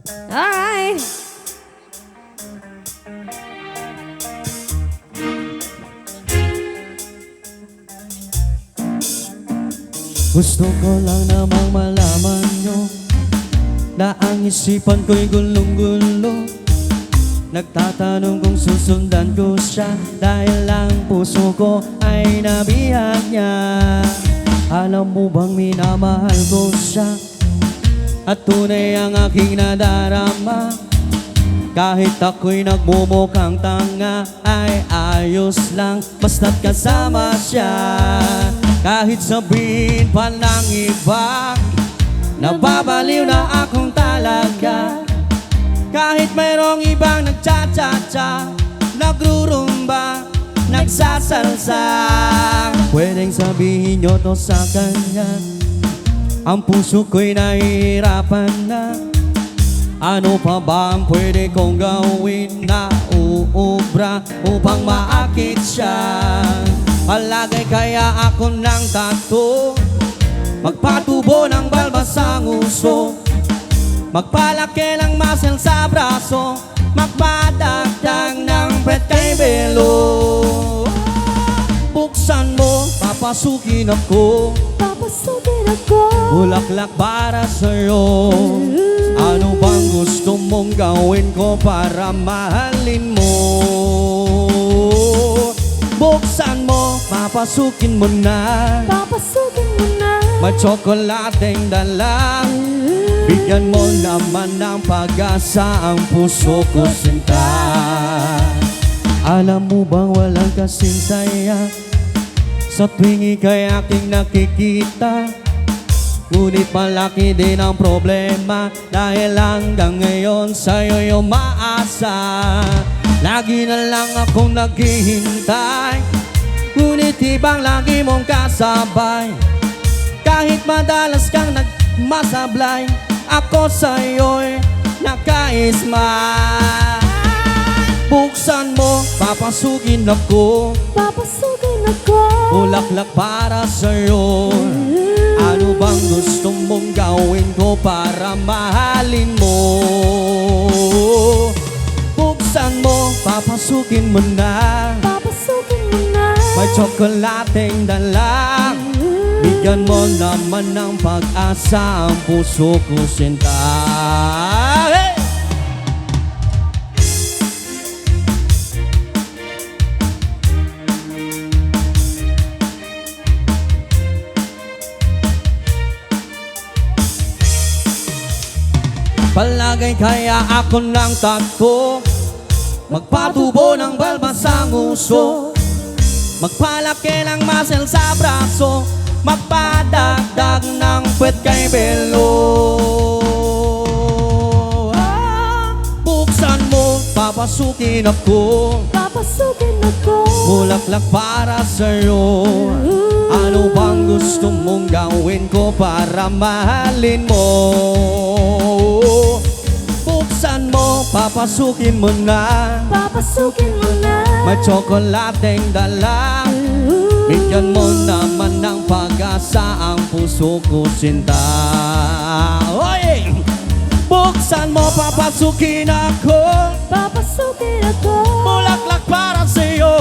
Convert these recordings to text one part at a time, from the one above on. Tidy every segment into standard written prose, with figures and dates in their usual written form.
Alright. Gusto ko lang namang malaman nyo na ang isipan ko'y gulong-gulo. Nagtatanong kung susundan ko siya dahil ang puso ko ay nabihag niya. Alam mo bang minamahal ko siya at tunay ang aking nadarama. Kahit ako'y nagmumukhang tanga ay ayos lang basta't kasama siya. Kahit sabihin pa ng iba nababaliw na akong talaga. Kahit mayroong ibang nagcha-cha-cha, nagrurumba, nagsasalsa, pwedeng sabihin nyo to sa kanya. Ang puso ko'y nahihirapan na. Ano pa ba ang pwede kong gawin na uubra upang maakit siya? Palagay kaya ako ng tattoo, magpatubo ng balbas ang uso, magpalaki ng muscle sa braso, magpadagdag ng pet kay belo. Buksan mo, papasukin ako, Papasukin ako. bulaklak para sa'yo. Ano bang gusto mong gawin ko para mahalin mo? Buksan mo, papasukin mo na, Papasukin mo na. may tsokolateng dalang. Bigyan mo naman ng pag-asa ang puso ko, sinta. Alam mo bang walang kasing saya sa tuwing ika'y aking nakikita? Ngunit malaki din ang problema dahil hanggang ngayon sa'yo yung maasa. Lagi na lang akong naghihintay, ngunit ibang lagi mong kasabay. Kahit madalas kang nagmasablay, ako sa'yo'y naka-smile. Buksan mo, papasukin ako, Papasukin ako. bulaklak para sa'yo. Ano bang gusto mong gawin ko para mahalin mo? Buksan mo, papasukin mo na, Papasukin mo na. may tsokolateng dalang. Bigyan mo naman ng pag-asa ang puso ko, sinta. Hey! Palagay kaya ako ng tattoo, magpatubo ng balbas ang uso, magpalaki ng muscle sa braso, magpadagdag ng puwet kay belo. Buksan mo, papasukin ako, Papasukin ako. bulaklak para sa'yo. Ano bang gusto mong gawin ko para mahalin mo? Buksan mo, papasukin mo na, Papasukin mo na. may tsokolateng dalang. Bigyan mo naman ng pag-asa ang puso ko, sinta. Oy! Buksan mo, papasukin ako, Papasukin ako. bulaklak para sa'yo.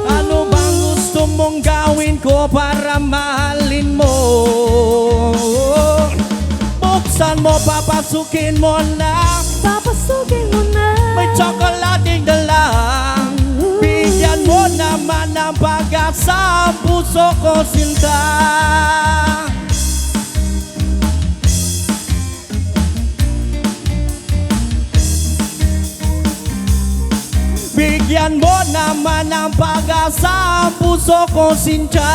Ano bang gusto mong gawin ko para mahalin mo? Buksan mo, papasukin mo na, Papasukin mo na. may tsokolating dalang. Bigyan mo naman ng pag-asa ang puso ko, sinta. Bigyan mo naman ng pag-asa ang puso ko, sinta.